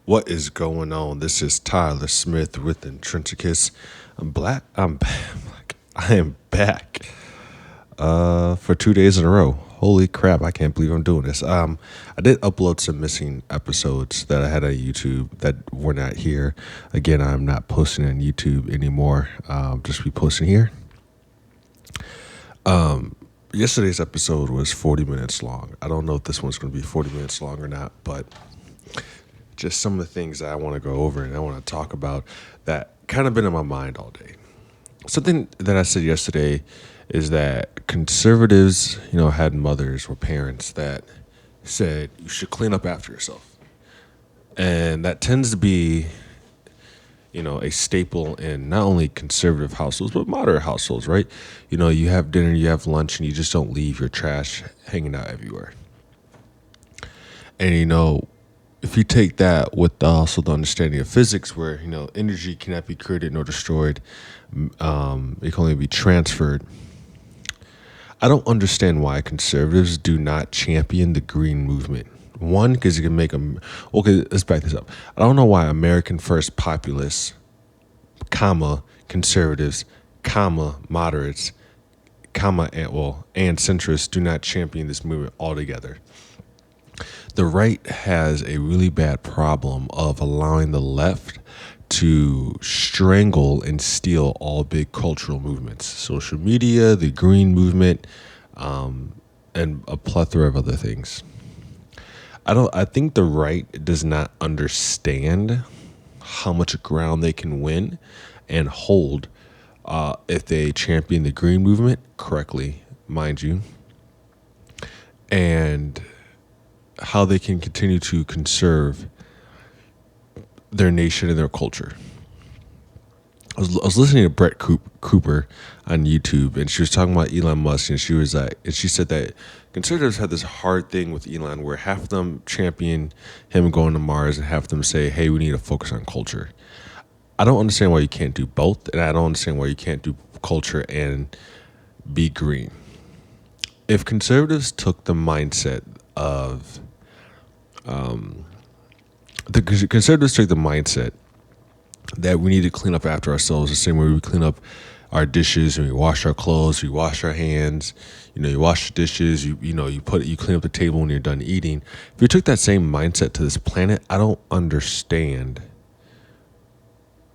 What is going on? This is Tyler Smith with Intrinsicus. I'm black. I am back for 2 days in a row. Holy crap, I can't believe I'm doing this. I did upload some missing episodes that I had on YouTube that were not here. Again, I'm not posting on YouTube anymore. Just be posting here. Yesterday's episode was 40 minutes long. I don't know if this one's going to be 40 minutes long or not, but just some of the things that I want to go over and I want to talk about that kind of been in my mind all day. Something that I said yesterday is that conservatives, had mothers or parents that said you should clean up after yourself. And that tends to be, a staple in not only conservative households, but moderate households, right? You have dinner, you have lunch, and you just don't leave your trash hanging out everywhere. And, if you take that with also the understanding of physics where, energy cannot be created nor destroyed, it can only be transferred. I don't understand why conservatives do not champion the green movement. One, because it can make them, okay, let's back this up. I don't know why American First populists, conservatives, moderates, and centrists do not champion this movement altogether. The right has a really bad problem of allowing the left to strangle and steal all big cultural movements. Social media, the green movement, and a plethora of other things. I think the right does not understand how much ground they can win and hold if they champion the green movement correctly, mind you. And how they can continue to conserve their nation and their culture. I was listening to Brett Cooper on YouTube, and she was talking about Elon Musk, and she said that conservatives had this hard thing with Elon, where half of them champion him going to Mars, and half of them say, "Hey, we need to focus on culture." I don't understand why you can't do both, and I don't understand why you can't do culture and be green. If conservatives took the mindset of the conservatives took the mindset that we need to clean up after ourselves the same way we clean up our dishes and we wash our clothes, we wash our hands, you wash the dishes, you clean up the table when you're done eating. If you took that same mindset to this planet, I don't understand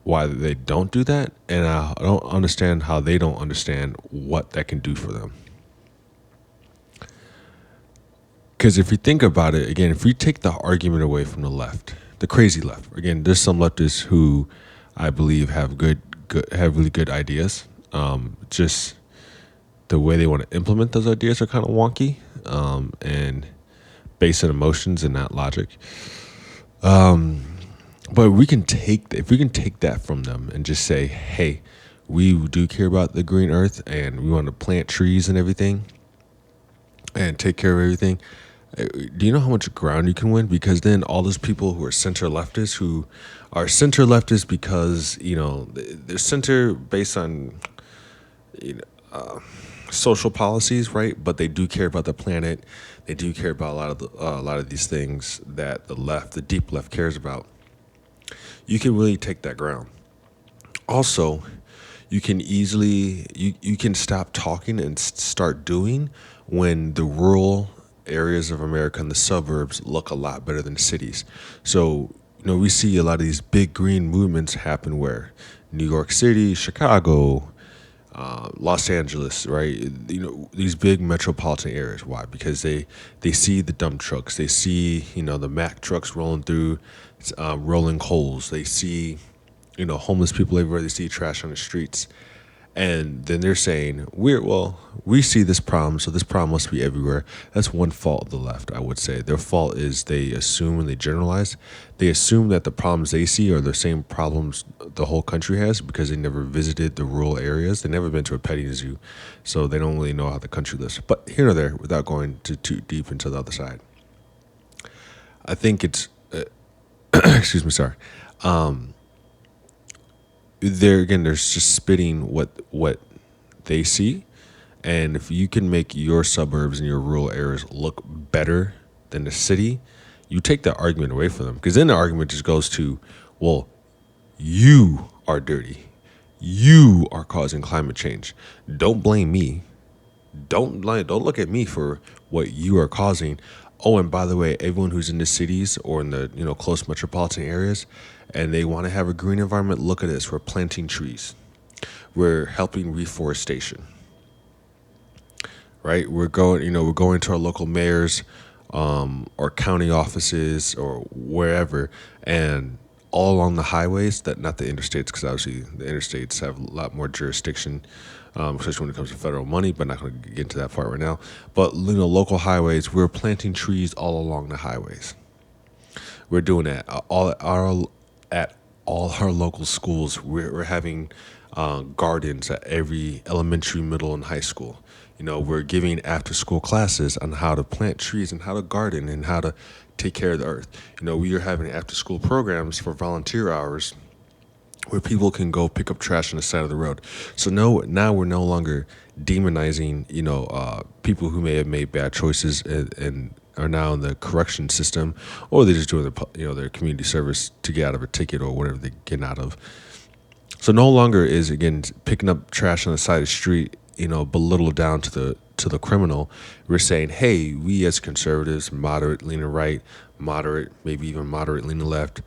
why they don't do that, and I don't understand how they don't understand what that can do for them. Because if you think about it, again, if we take the argument away from the left, the crazy left, again, there's some leftists who I believe have really good ideas. Just the way they want to implement those ideas are kind of wonky and based on emotions and not logic. But if we can take that from them and just say, hey, we do care about the green earth and we want to plant trees and everything and take care of everything. Do you know how much ground you can win? Because then all those people who are center leftists because, they're center based on, social policies, right? But they do care about the planet. They do care about a lot of these things that the deep left cares about. You can really take that ground. Also, you can easily, you can stop talking and start doing when the rural areas of America and the suburbs look a lot better than cities. So, we see a lot of these big green movements happen where New York City, Chicago, Los Angeles, right? These big metropolitan areas. Why? Because they see the dump trucks. They see, the Mack trucks rolling through, rolling coals. They see, homeless people everywhere. They see trash on the streets. And then they're saying, we see this problem, so this problem must be everywhere. That's one fault of the left, I would say. Their fault is they assume and they generalize. They assume that the problems they see are the same problems the whole country has because they never visited the rural areas. They've never been to a petting zoo, so they don't really know how the country lives. But here or there, without going too deep into the other side, I think it's, excuse me, sorry. They're just spitting what they see, and if you can make your suburbs and your rural areas look better than the city, you take that argument away from them, because then the argument just goes to, well, you are dirty. You are causing climate change. Don't blame me. Don't look at me for what you are causing. Oh, and by the way, everyone who's in the cities or in the close metropolitan areas, and they want to have a green environment, look at this. We're planting trees. We're helping reforestation. Right? We're going to our local mayors, or county offices or wherever, and all along the highways, that not the interstates, because obviously the interstates have a lot more jurisdiction, especially when it comes to federal money, but not going to get into that part right now. But local highways, we're planting trees all along the highways. We're doing that at all our local schools. We're having gardens at every elementary, middle, and high school. We're giving after-school classes on how to plant trees and how to garden and how to take care of the earth. We are having after-school programs for volunteer hours where people can go pick up trash on the side of the road. So now we're no longer demonizing, people who may have made bad choices and are now in the correction system, or they're just doing their community service to get out of a ticket or whatever they get out of. So no longer is, again, picking up trash on the side of the street, belittled down to the criminal. We're saying, hey, we as conservatives, moderate leaning right, moderate, maybe even moderate leaning left,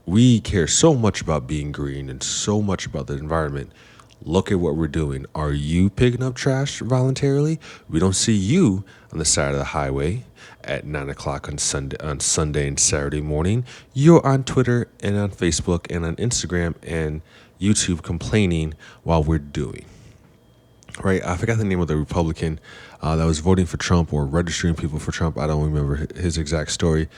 we care so much about being green and so much about the environment. Look at what we're doing. Are you picking up trash voluntarily? We don't see you on the side of the highway at 9 o'clock on Sunday and Saturday morning. You're on Twitter and on Facebook and on Instagram and YouTube complaining while we're doing. Right, I forgot the name of the Republican that was voting for Trump or registering people for Trump. I don't remember his exact story,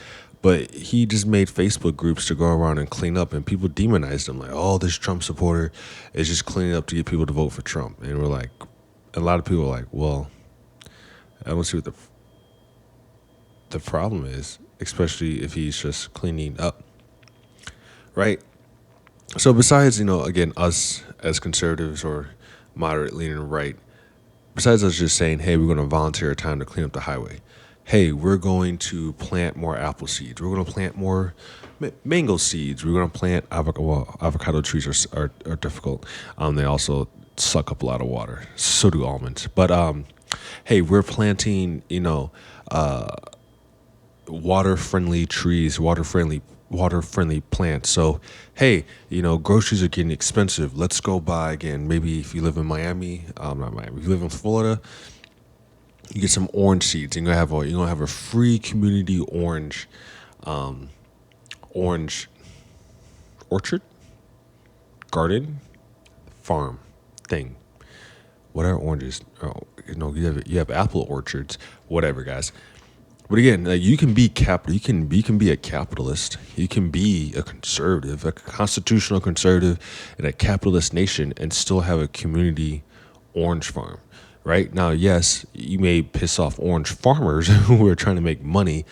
but he just made Facebook groups to go around and clean up, and people demonized him like, "Oh, this Trump supporter is just cleaning up to get people to vote for Trump." And we're like, a lot of people are like, "Well, I don't see what the problem is, especially if he's just cleaning up." Right. So besides, again, us as conservatives or moderate leaning right, besides us just saying, hey, we're going to volunteer time to clean up the highway. Hey, we're going to plant more apple seeds. We're going to plant more mango seeds. We're going to plant avocado trees are difficult. They also suck up a lot of water. So do almonds. But hey, we're planting, water-friendly trees, water-friendly plants. So, hey, groceries are getting expensive. Let's go buy, again, maybe if you live in Miami, not Miami, if you live in Florida, you get some orange seeds. You're gonna have a free community orange orchard, garden, farm thing. What are oranges? Oh, you have apple orchards, whatever, guys. But again, you can be you can be a capitalist. You can be a conservative, a constitutional conservative in a capitalist nation, and still have a community orange farm. Right now, yes, you may piss off orange farmers who are trying to make money,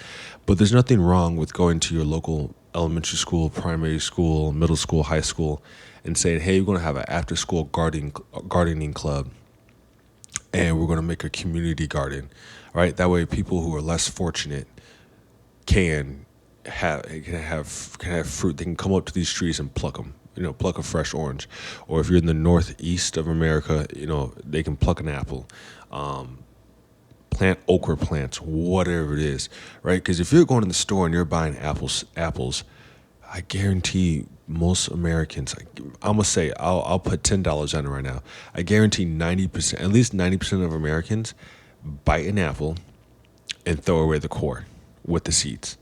but there's nothing wrong with going to your local elementary school, primary school, middle school, high school, and saying, "Hey, we're going to have an after-school gardening club, and we're going to make a community garden." Right, that way people who are less fortunate can have fruit. They can come up to these trees and pluck them. Pluck a fresh orange. Or if you're in the northeast of America, they can pluck an apple, plant okra plants, whatever it is. Right, because if you're going to the store and you're buying apples, I guarantee most Americans, I'm gonna say, I'll put $10 on it right now. I guarantee 90%, at least 90% of Americans bite an apple and throw away the core with the seeds.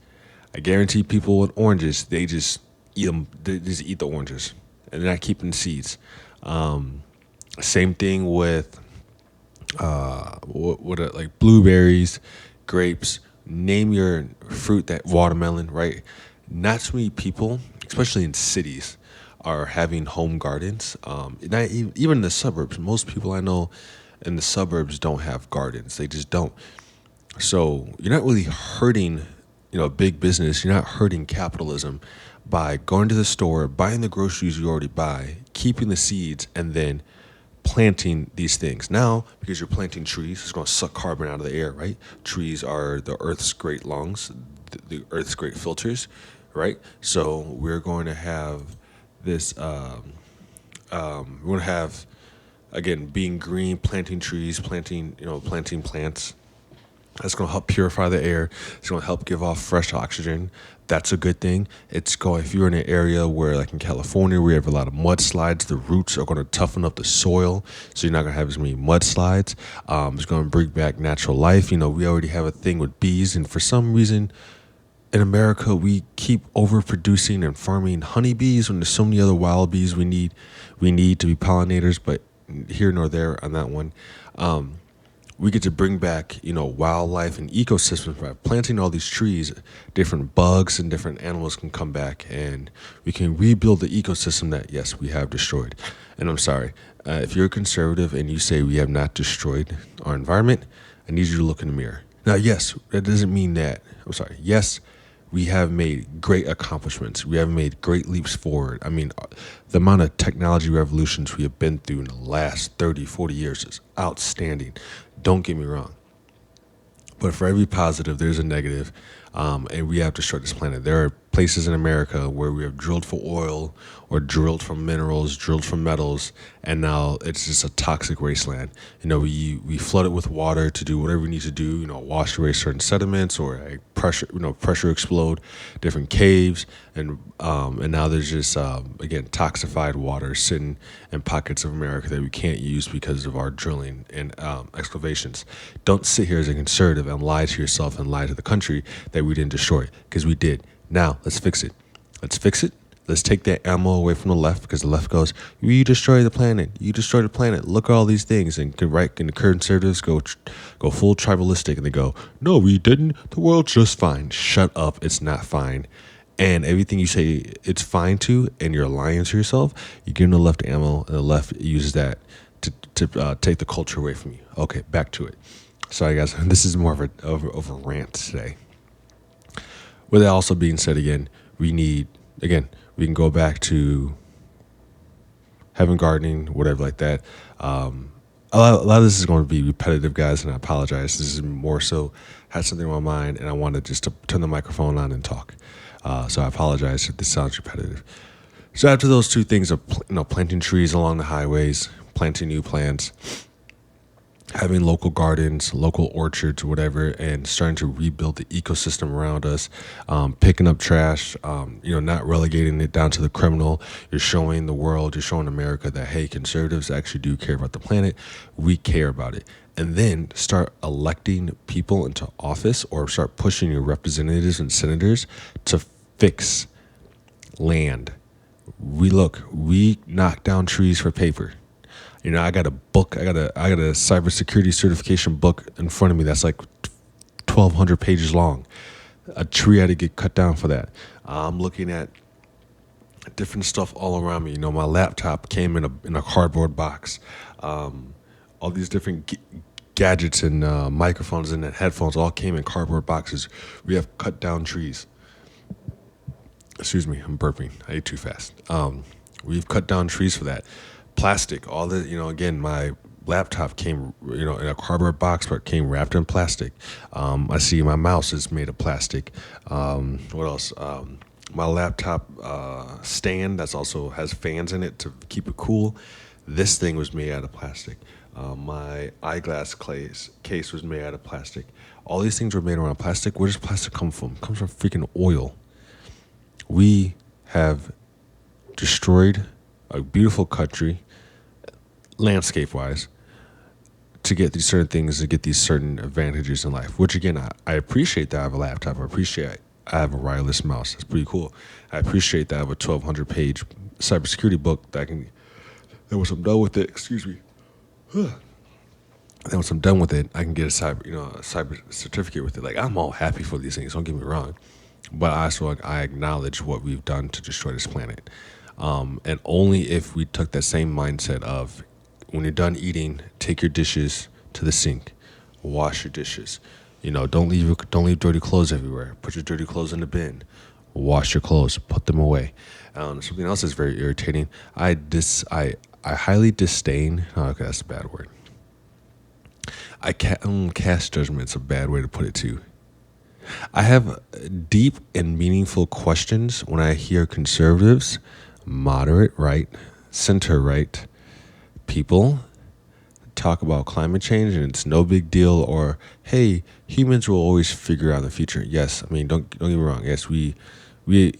I guarantee people with oranges, they just eat them. They just eat the oranges and they're not keeping the seeds. Same thing with like blueberries, grapes. Name your fruit, that watermelon, right? Not too many people, especially in cities, are having home gardens. Not even in the suburbs. Most people I know in the suburbs don't have gardens. They just don't. So you're not really hurting, big business. You're not hurting capitalism by going to the store, buying the groceries you already buy, keeping the seeds, and then planting these things. Now, because you're planting trees, it's going to suck carbon out of the air, right? Trees are the Earth's great lungs. the Earth's great filters, right? So we're going to have this. We're going to have, again, being green, planting trees, planting plants. That's going to help purify the air. It's going to help give off fresh oxygen. That's a good thing. If you're in an area where, like in California, where you have a lot of mudslides, the roots are going to toughen up the soil, so you're not going to have as many mudslides. It's going to bring back natural life. We already have a thing with bees, and for some reason, in America, we keep overproducing and farming honeybees when there's so many other wild bees we need to be pollinators. But here nor there on that one. We get to bring back, wildlife and ecosystems by planting all these trees. Different bugs and different animals can come back, and we can rebuild the ecosystem that, yes, we have destroyed. And I'm sorry, if you're a conservative and you say we have not destroyed our environment, I need you to look in the mirror. Now, yes, that doesn't mean that. I'm sorry. Yes, we have made great accomplishments. We have made great leaps forward. I mean, the amount of technology revolutions we have been through in the last 30, 40 years is outstanding. Don't get me wrong. But for every positive, there's a negative, and we have destroyed this planet. There are places in America where we have drilled for oil or drilled for minerals, drilled for metals, and now it's just a toxic wasteland. We flood it with water to do whatever we need to do, wash away certain sediments or pressure explode different caves, and now there's just again toxified water sitting in pockets of America that we can't use because of our drilling and excavations. Don't sit here as a conservative and lie to yourself and lie to the country that we didn't destroy it, because we did. Now let's fix it. Let's take that ammo away from the left, because the left goes, you destroy the planet. You destroy the planet. Look at all these things. And the conservatives go full tribalistic, and they go, no, we didn't. The world's just fine. Shut up. It's not fine. And everything you say it's fine to, and you're lying to yourself, you're giving the left ammo, and the left uses that to take the culture away from you. Okay, back to it. Sorry, guys. This is more of a rant today. With that also being said, we can go back to having gardening, whatever like that. A lot of this is going to be repetitive, guys, and I apologize. This is more so had something on my mind, and I wanted just to turn the microphone on and talk. So I apologize if this sounds repetitive. So after those two things of planting trees along the highways, planting new plants, having local gardens, local orchards, whatever, and starting to rebuild the ecosystem around us, picking up trash, not relegating it down to the criminal. You're showing the world, you're showing America that, hey, conservatives actually do care about the planet. We care about it. And then start electing people into office, or start pushing your representatives and senators to fix land. We knock down trees for paper. I got a book. I got a cybersecurity certification book in front of me that's like 1,200 pages long. A tree had to get cut down for that. I'm looking at different stuff all around me. My laptop came in a cardboard box. All these different gadgets and microphones and headphones all came in cardboard boxes. We have cut down trees. Excuse me, I'm burping. I ate too fast. We've cut down trees for that. Plastic, all the, again, my laptop came, in a cardboard box, but came wrapped in plastic. I see my mouse is made of plastic. What else? My laptop stand that's also has fans in it to keep it cool. This thing was made out of plastic. My eyeglass case was made out of plastic. All these things were made around plastic. Where does plastic come from? It comes from freaking oil. We have destroyed a beautiful country, landscape-wise, to get these certain things, to get these certain advantages in life, which, again, I appreciate that I have a laptop. I appreciate I have a wireless mouse. That's pretty cool. I appreciate that I have a 1,200-page cybersecurity book that once I'm done with it, excuse me, then once I'm done with it, I can get a cyber certificate with it. Like, I'm all happy for these things, don't get me wrong. But I acknowledge what we've done to destroy this planet. And only if we took that same mindset of, when you're done eating, take your dishes to the sink, wash your dishes. Don't leave dirty clothes everywhere. Put your dirty clothes in the bin. Wash your clothes. Put them away. Something else that's very irritating. I highly disdain. Oh, okay, that's a bad word. Cast judgment's a bad way to put it too. I have deep and meaningful questions when I hear conservatives, moderate right, center right people talk about climate change and it's no big deal, or hey, humans will always figure out the future. Yes, I mean don't get me wrong. Yes, we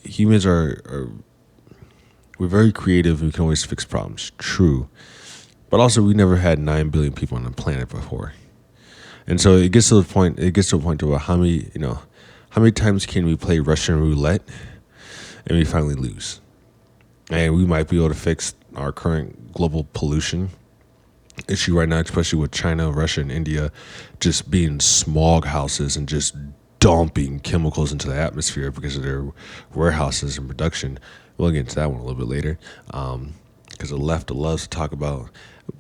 humans are we're very creative. We can always fix problems. True, but also we never had 9 billion people on the planet before, and so it gets to the point. It gets to a point to where how many times can we play Russian roulette and we finally lose, and we might be able to fix our current global pollution issue right now, especially with China, Russia, and India just being smog houses and just dumping chemicals into the atmosphere because of their warehouses and production. We'll get into that one a little bit later, because the left loves to talk about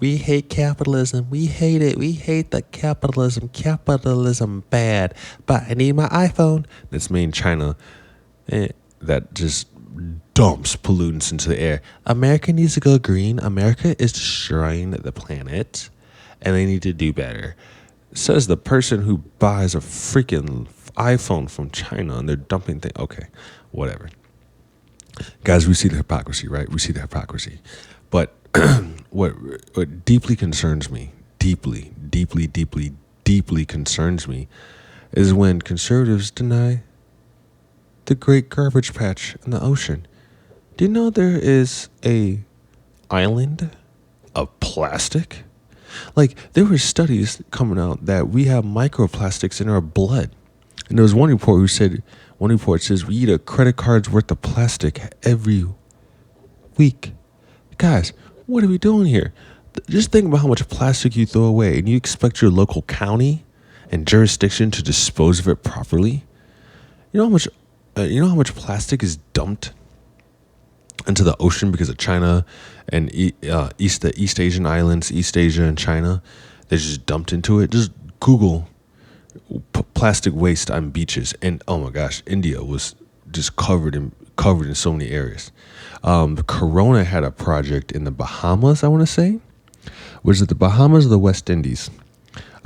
we hate capitalism, we hate it, we hate the capitalism bad, but I need my iPhone. That's made in China, that just dumps pollutants into the air. America needs to go green. America is destroying the planet, and they need to do better. Says the person who buys a freaking iPhone from China, and they're dumping things. Okay, whatever. Guys, we see the hypocrisy, right? We see the hypocrisy. But what deeply concerns me, deeply concerns me, is when conservatives deny the great garbage patch in the ocean. Do you know there is a island of plastic? Like, there were studies coming out that we have microplastics in our blood. And there was one report says we eat a credit card's worth of plastic every week. Guys, what are we doing here? Just think about how much plastic you throw away, and you expect your local county and jurisdiction to dispose of it properly. You know how much plastic is dumped into the ocean because of China and the East Asian islands, East Asia and China. They just dumped into it. Just Google plastic waste on beaches, and oh my gosh, India was just covered in so many areas. Corona had a project in the Bahamas, I want to say. Was it the Bahamas or the West Indies?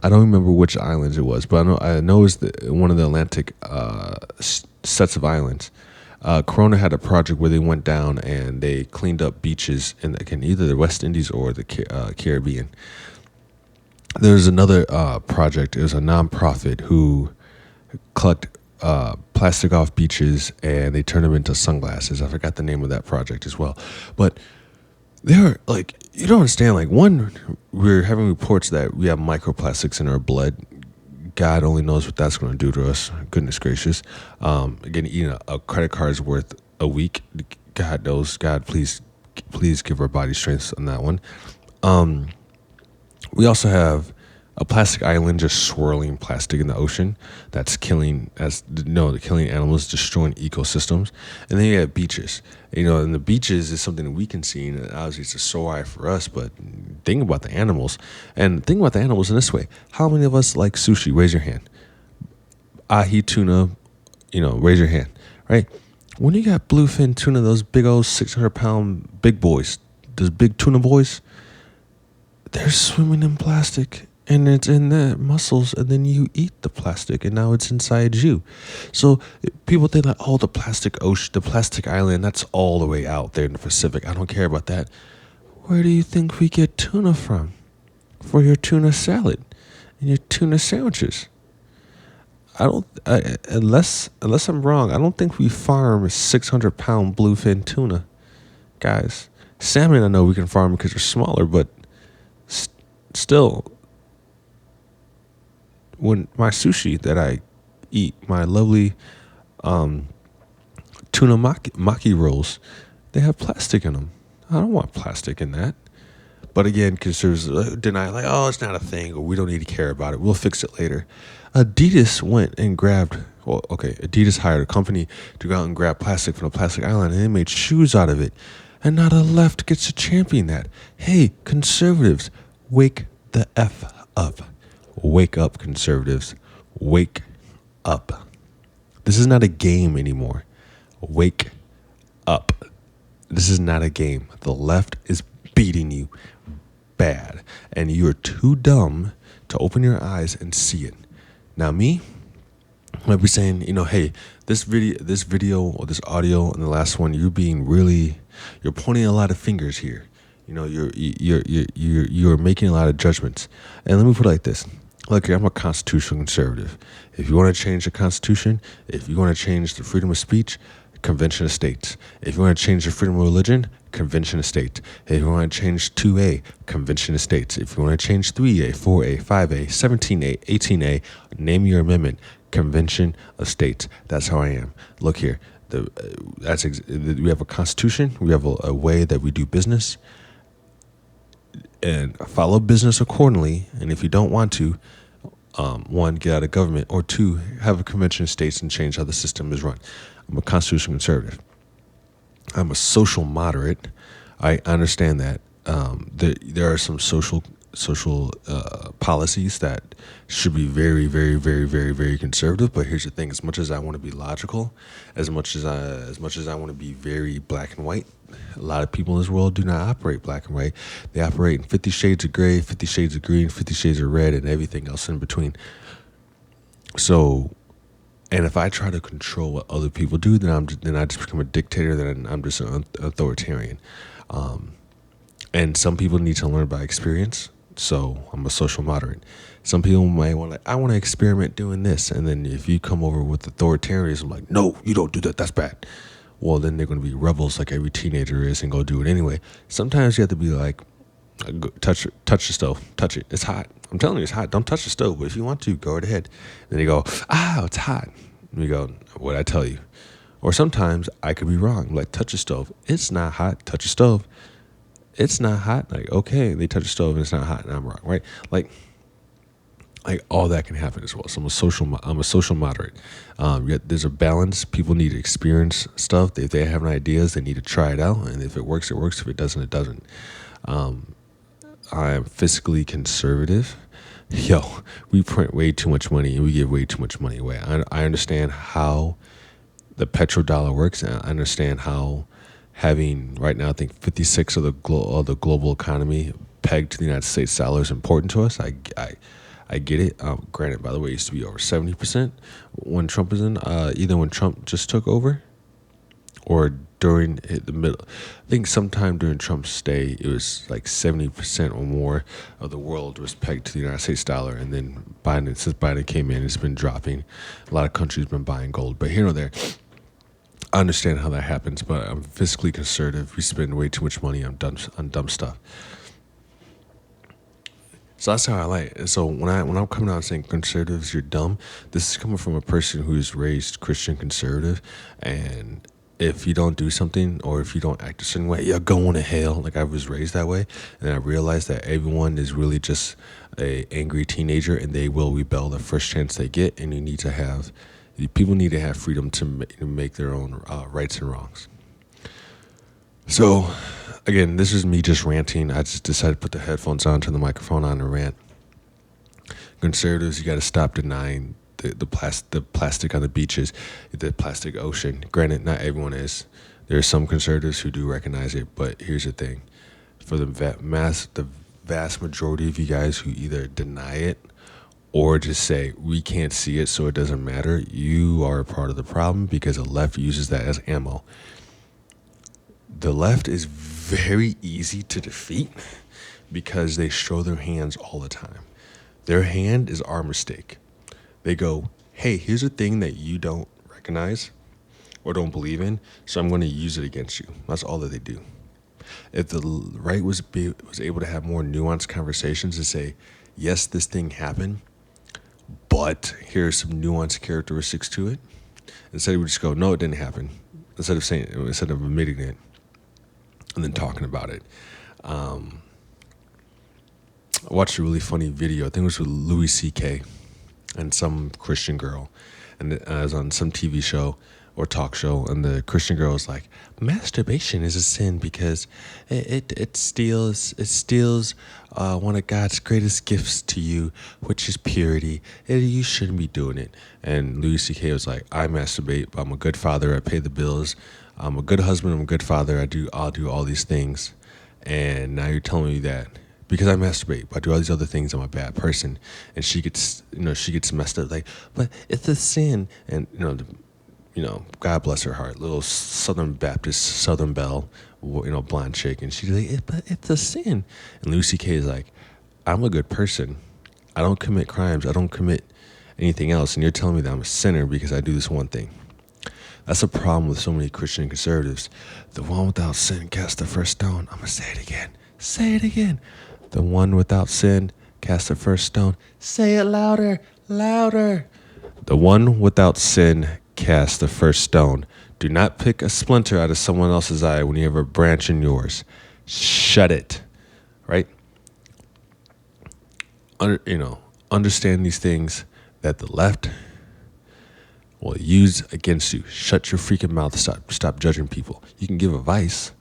I don't remember which islands it was, but I know it was one of the Atlantic sets of islands. Corona had a project where they went down and they cleaned up beaches in either the West Indies or the Caribbean. There's another project. It was a nonprofit who collect plastic off beaches and they turn them into sunglasses. I forgot the name of that project as well. But they're like, you don't understand. Like, one, we're having reports that we have microplastics in our blood. God only knows what that's going to do to us. Goodness gracious. Again, eating a credit card's worth a week. God knows. God, please give our body strength on that one. We also have a plastic island just swirling plastic in the ocean that's killing animals, destroying ecosystems. And then you have beaches. And the beaches is something that we can see, and obviously it's a sore eye for us, but think about the animals. And think about the animals in this way. How many of us like sushi? Raise your hand. Ahi tuna, raise your hand, right? When you got bluefin tuna, those big old 600-pound big boys, those big tuna boys, they're swimming in plastic. And it's in their muscles, and then you eat the plastic, and now it's inside you. So people think that, the plastic ocean, the plastic island, that's all the way out there in the Pacific. I don't care about that. Where do you think we get tuna from? For your tuna salad and your tuna sandwiches. Unless I'm wrong, I don't think we farm 600-pound bluefin tuna, guys. Salmon, I know we can farm because they're smaller, but still. When my sushi that I eat, my lovely tuna maki rolls, they have plastic in them. I don't want plastic in that. But again, conservatives deny, it's not a thing, or we don't need to care about it. We'll fix it later. Adidas went and Adidas hired a company to go out and grab plastic from a plastic island, and they made shoes out of it. And now the left gets to champion that. Hey, conservatives, wake the F up. Wake up, conservatives. Wake up. This is not a game anymore. Wake up. This is not a game. The left is beating you bad, and you're too dumb to open your eyes and see it. Now me, might be saying, hey, this video or this audio and the last one, you're pointing a lot of fingers here. You're making a lot of judgments. And let me put it like this. Look here, I'm a constitutional conservative. If you want to change the Constitution, if you want to change the freedom of speech, Convention of States. If you want to change the freedom of religion, Convention of States. If you want to change 2A, Convention of States. If you want to change 3A, 4A, 5A, 17A, 18A, name your amendment, Convention of States. That's how I am. Look here, we have a constitution. We have a way that we do business, and follow business accordingly. And if you don't want to, one, get out of government, or two, have a convention of states and change how the system is run. I'm a constitutional conservative. I'm a social moderate. I understand that there are some social policies that should be very, very, very, very, very conservative. But here's the thing: as much as I want to be logical, as much as I want to be very black and white, a lot of people in this world do not operate black and white. They operate in 50 shades of gray, 50 shades of green, 50 shades of red, and everything else in between. So, and if I try to control what other people do, then I just become a dictator. Then I'm just an authoritarian. And some people need to learn by experience. So I'm a social moderate. Some people might I want to experiment doing this. And then if you come over with authoritarianism, like, no, you don't do that. That's bad. Well, then they're going to be rebels like every teenager is and go do it anyway. Sometimes you have to be like, touch the stove, touch it. It's hot. I'm telling you, it's hot. Don't touch the stove. But if you want to, go right ahead. And they go, it's hot. And we go, what'd I tell you? Or sometimes I could be wrong. Like, touch the stove. It's not hot. Touch the stove. It's not hot. Like, okay, they touch the stove and it's not hot and I'm wrong, right? Like all that can happen as well. So I'm a social moderate. Yet there's a balance. People need to experience stuff. If they have ideas, they need to try it out. And if it works, it works. If it doesn't, it doesn't. I am fiscally conservative. We print way too much money and we give way too much money away. I understand how the petrodollar works, and I understand how having right now, I think 56 of the global economy pegged to the United States dollar is important to us. I get it. Granted, by the way, it used to be over 70% when Trump was in. Either when Trump just took over, or during the middle. I think sometime during Trump's stay, it was like 70% or more of the world was pegged to the United States dollar. And then since Biden came in, it's been dropping. A lot of countries have been buying gold. But here or there, I understand how that happens, but I'm fiscally conservative. We spend way too much money on dumb stuff. So that's how I like it. And so when I'm coming out saying conservatives, you're dumb, this is coming from a person who's raised Christian conservative. And if you don't do something, or if you don't act a certain way, you're going to hell. Like, I was raised that way. And I realized that everyone is really just a angry teenager, and they will rebel the first chance they get. And people need to have freedom to make their own rights and wrongs. So, again, this is me just ranting. I just decided to put the headphones on, turn the microphone on, and rant. Conservatives, you got to stop denying the plastic on the beaches, the plastic ocean. Granted, not everyone is. There are some conservatives who do recognize it, but here's the thing. For the vast majority of you guys who either deny it or just say, we can't see it, so it doesn't matter, you are a part of the problem, because the left uses that as ammo. The left is very easy to defeat because they show their hands all the time. Their hand is our mistake. They go, hey, here's a thing that you don't recognize or don't believe in, so I'm going to use it against you. That's all that they do. If the right was able to have more nuanced conversations and say, yes, this thing happened, but here's some nuanced characteristics to it, instead we just go, no, it didn't happen. Instead of admitting it and then talking about it. I watched a really funny video. I think it was with Louis C.K. and some Christian girl, and it was on some TV show or talk show, and the Christian girl was like, masturbation is a sin because it steals one of God's greatest gifts to you, which is purity. You shouldn't be doing it. And Louis C.K. was like, I masturbate, but I'm a good father. I pay the bills. I'm a good husband. I'm a good father. I'll do all these things. And now you're telling me that because I masturbate, but I do all these other things, I'm a bad person. And she gets, she gets messed up. Like, but it's a sin. And, God bless her heart, little Southern Baptist, Southern Belle, blonde chick. And she's like, but it's a sin. And Lucy K is like, I'm a good person. I don't commit crimes. I don't commit anything else. And you're telling me that I'm a sinner because I do this one thing. That's a problem with so many Christian conservatives. The one without sin cast the first stone. I'm going to say it again. Say it again. The one without sin cast the first stone. Say it louder, louder. The one without sin cast the first stone. Do not pick a splinter out of someone else's eye when you have a branch in yours. Shut it, right? Understand these things that the left will use against you. Shut your freaking mouth. Stop judging people. You can give advice.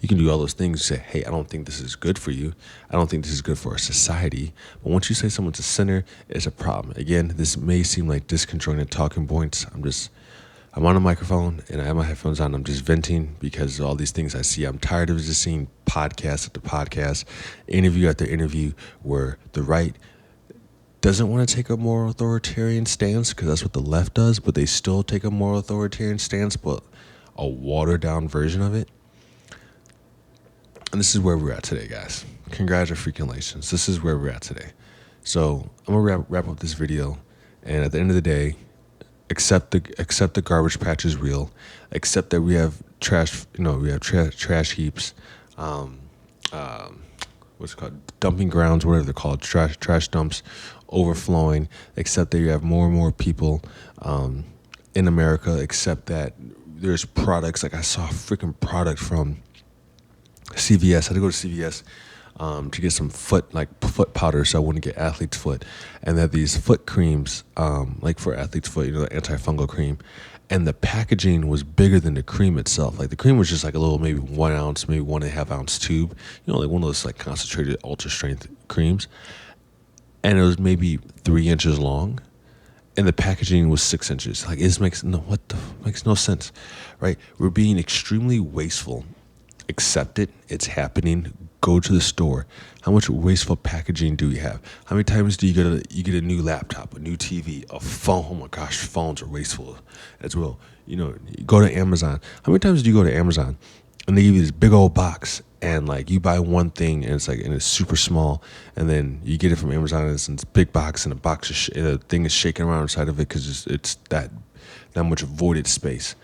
You can do all those things. Say, hey, I don't think this is good for you. I don't think this is good for our society. But once you say someone's a sinner, it's a problem. Again, this may seem like disconjointed talking points. I'm on a microphone and I have my headphones on. I'm just venting because of all these things I see. I'm tired of just seeing podcast after podcast, interview after interview, where the right doesn't want to take a moral authoritarian stance, because that's what the left does, but they still take a moral authoritarian stance, but a watered down version of it. And this is where we're at today, guys. Congratulations. This is where we're at today. So I'm gonna wrap up this video, and at the end of the day, accept the garbage patch is real. Accept that we have trash. We have trash heaps. What's it called? Dumping grounds, whatever they're called. Trash dumps overflowing. Accept that you have more and more people in America. Accept that there's products. Like I saw a freaking product from CVS. I had to go to CVS to get some foot powder so I wouldn't get athlete's foot. And that these foot creams, like for athlete's foot, the antifungal cream, and the packaging was bigger than the cream itself. Like the cream was just like a little, maybe 1 ounce, maybe 1.5 ounce tube, like one of those like concentrated ultra strength creams. And it was maybe 3 inches long, and the packaging was 6 inches. Like it makes no sense, right? We're being extremely wasteful. Accept it. It's happening. Go to the store. How much wasteful packaging do we have? How many times do you get a new laptop, a new TV, a phone? Oh my gosh, phones are wasteful as well. You go to Amazon. How many times do you go to Amazon and they give you this big old box, and like you buy one thing and it's super small, and then you get it from Amazon and it's in this big box, and the thing is shaking around inside of it because it's that much voided space.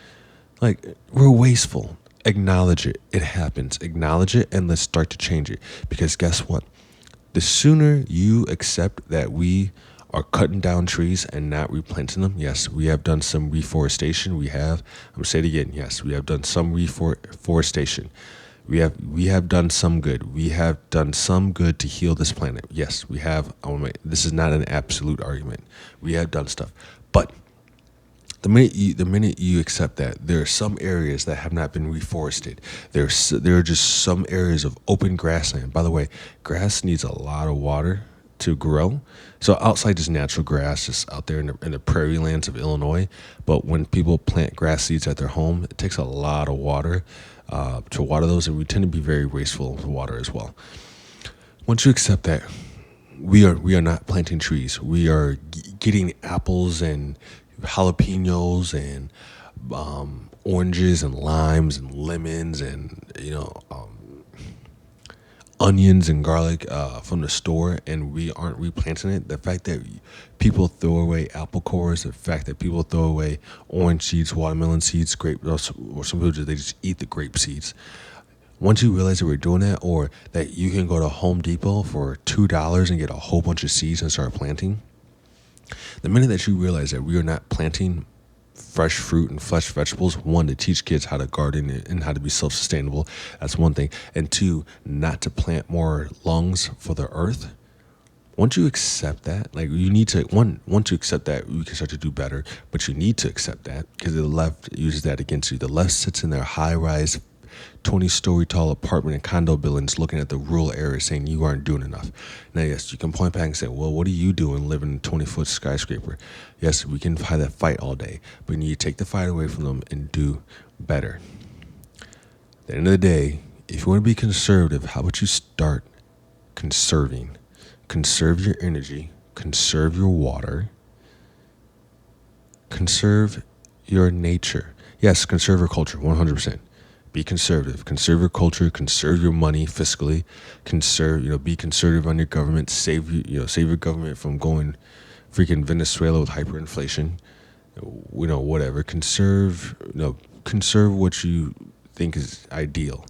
Like, we're wasteful. Acknowledge it. It happens. Acknowledge it, and let's start to change it. Because guess what? The sooner you accept that we are cutting down trees and not replanting them. Yes, we have done some reforestation. I'm going to say it again. Yes, we have done some reforestation. We have done some good. We have done some good to heal this planet. Yes, we have. This is not an absolute argument. We have done stuff. But the minute you accept that, there are some areas that have not been reforested. There are just some areas of open grassland. By the way, grass needs a lot of water to grow. So outside just natural grass, just out there in the prairie lands of Illinois. But when people plant grass seeds at their home, it takes a lot of water to water those, and we tend to be very wasteful with water as well. Once you accept that, we are not planting trees. We are getting apples and jalapenos and oranges and limes and lemons and onions and garlic from the store, and we aren't replanting it. The fact that people throw away apple cores, the fact that people throw away orange seeds, watermelon seeds, grape, or some people they just eat the grape seeds. Once you realize that we're doing that, or that you can go to Home Depot for $2 and get a whole bunch of seeds and start planting, the minute that you realize that we are not planting fresh fruit and fresh vegetables, one, to teach kids how to garden and how to be self-sustainable, that's one thing, and two, not to plant more lungs for the earth. Once you accept that, you need to, once you accept that, we can start to do better, but you need to accept that, because the left uses that against you. The left sits in their high-rise 20-story tall apartment and condo buildings looking at the rural areas saying you aren't doing enough. Now, yes, you can point back and say, well, what are you doing living in a 20-foot skyscraper? Yes, we can have that fight all day, but you need to take the fight away from them and do better. At the end of the day, if you want to be conservative, how about you start conserving. Conserve your energy, conserve your water, conserve your nature. Yes, conserve your culture, 100%. Be conservative. Conserve your culture, conserve your money fiscally, be conservative on your government, save your government from going freaking Venezuela with hyperinflation, whatever. Conserve what you think is ideal.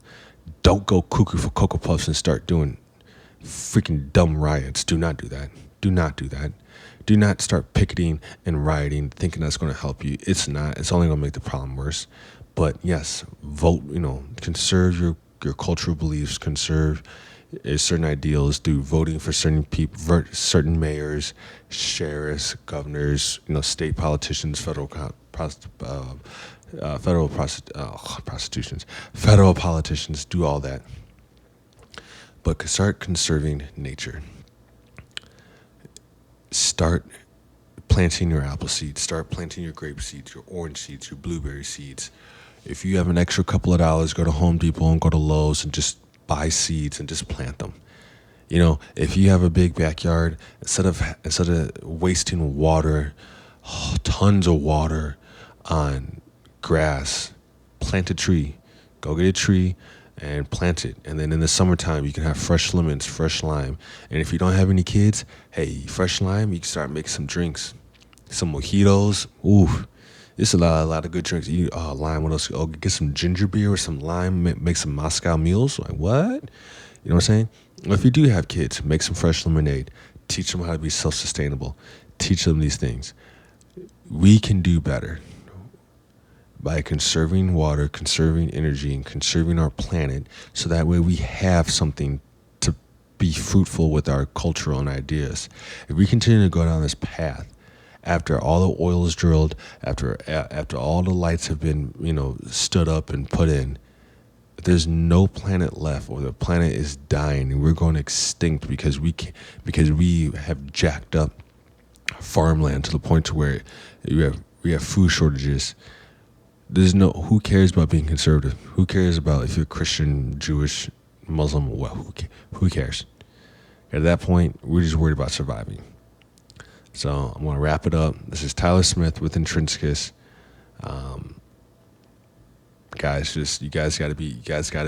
Don't go cuckoo for Cocoa Puffs and start doing freaking dumb riots. Do not do that. Do not do that. Do not start picketing and rioting thinking that's going to help you. It's not. It's only going to make the problem worse. But yes, vote, conserve your cultural beliefs, conserve certain ideals through voting for certain people, certain mayors, sheriffs, governors, state politicians, federal politicians, do all that. But start conserving nature. Start planting your apple seeds. Start planting your grape seeds, your orange seeds, your blueberry seeds. If you have an extra couple of dollars, go to Home Depot and go to Lowe's and just buy seeds and just plant them. If you have a big backyard, instead of wasting water, tons of water on grass, plant a tree. Go get a tree and plant it. And then in the summertime, you can have fresh lemons, fresh lime. And if you don't have any kids, hey, fresh lime, you can start making some drinks. Some mojitos. Ooh, it's a lot of good drinks. Lime, what else? Oh, get some ginger beer or some lime, make some Moscow mules. Like, what? You know what I'm saying? Well, if you do have kids, make some fresh lemonade. Teach them how to be self-sustainable. Teach them these things. We can do better by conserving water, conserving energy, and conserving our planet, so that way we have something to be fruitful with our cultural and ideas. If we continue to go down this path, after all the oil is drilled, after all the lights have been, stood up and put in, there's no planet left, or the planet is dying, and we're going extinct because we have jacked up farmland to the point to where we have food shortages. Who cares about being conservative? Who cares about if you're Christian, Jewish, Muslim? Well, who cares? At that point, we're just worried about surviving. So I'm going to wrap it up. This is Tyler Smith with Intrinsicus. Guys, you guys got to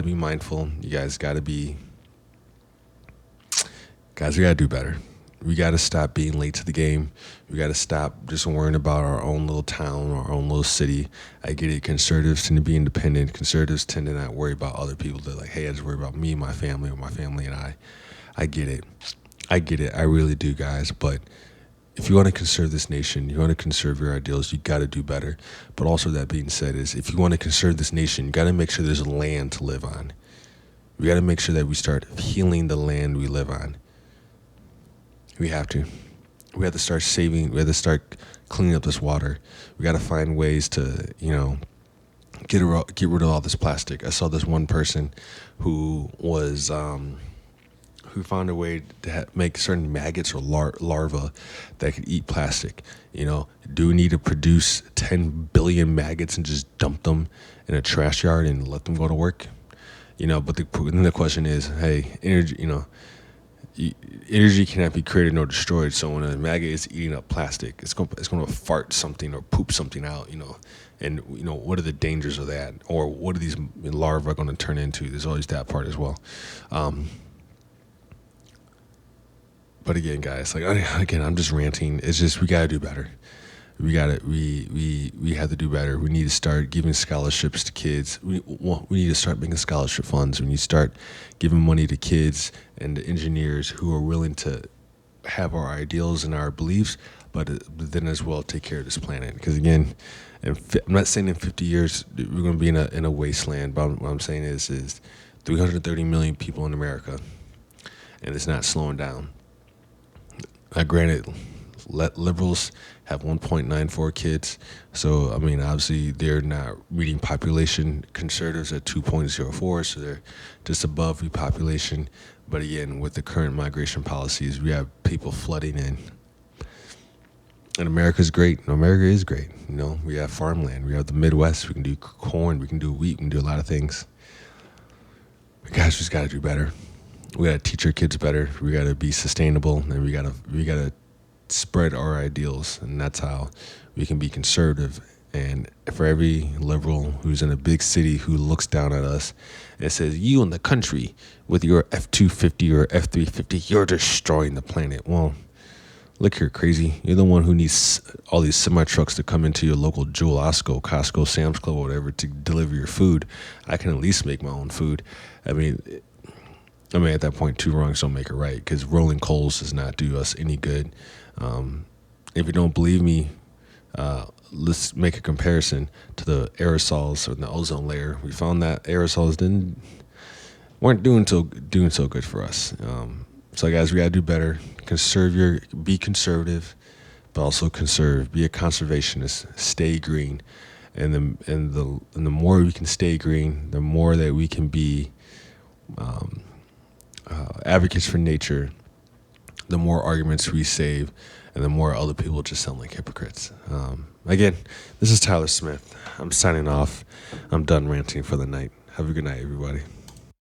be mindful. We got to do better. We got to stop being late to the game. We got to stop just worrying about our own little town, our own little city. I get it. Conservatives tend to be independent. Conservatives tend to not worry about other people. They're like, hey, I just worry about me, my family, or my family and I. I get it. I really do, guys. But if you want to conserve this nation, you want to conserve your ideals, you got to do better. But also, that being said, is if you want to conserve this nation, you got to make sure there's land to live on. We got to make sure that we start healing the land we live on. We have to. We have to start saving. We have to start cleaning up this water. We got to find ways to, get rid of all this plastic. I saw this one person who was who found a way to make certain maggots or larvae that could eat plastic. Do we need to produce 10 billion maggots and just dump them in a trash yard and let them go to work? But then the question is, hey, energy, energy cannot be created nor destroyed. So when a maggot is eating up plastic, it's going to fart something or poop something out, And what are the dangers of that, or what are these larvae going to turn into? There's always that part as well. But again, guys, I'm just ranting. It's just, we got to do better. We have to do better. We need to start giving scholarships to kids. We need to start making scholarship funds. We need to start giving money to kids and to engineers who are willing to have our ideals and our beliefs, but then as well take care of this planet. Because again, I'm not saying in 50 years we're going to be in a wasteland, but what I'm saying is 330 million people in America, and it's not slowing down. Granted, liberals have 1.94 kids, so obviously they're not reading population. Conservatives at 2.04, so they're just above repopulation. But again, with the current migration policies, we have people flooding in, and America's great. America is great. We have farmland. We have the Midwest. We can do corn. We can do wheat. We can do a lot of things. But guys, we just got to do better. We got to teach our kids better. We got to be sustainable, and we got to spread our ideals, and that's how we can be conservative. And for every liberal who's in a big city who looks down at us and says, "You in the country with your F-250 or F-350, you're destroying the planet." Well, look here, crazy. You're the one who needs all these semi-trucks to come into your local Jewel, Osco, Costco, Sam's Club, or whatever to deliver your food. I can at least make my own food. I mean, at that point, two wrongs don't make it right, because rolling coals does not do us any good. If you don't believe me, let's make a comparison to the aerosols or the ozone layer. We found that aerosols weren't doing so good for us. So guys, we gotta do better. Be conservative, but also conserve. Be a conservationist. Stay green, and the more we can stay green, the more that we can be advocates for nature. The more arguments we save, and the more other people just sound like hypocrites. Again, this is Tyler Smith. I'm signing off. I'm done ranting for the night. Have a good night, everybody.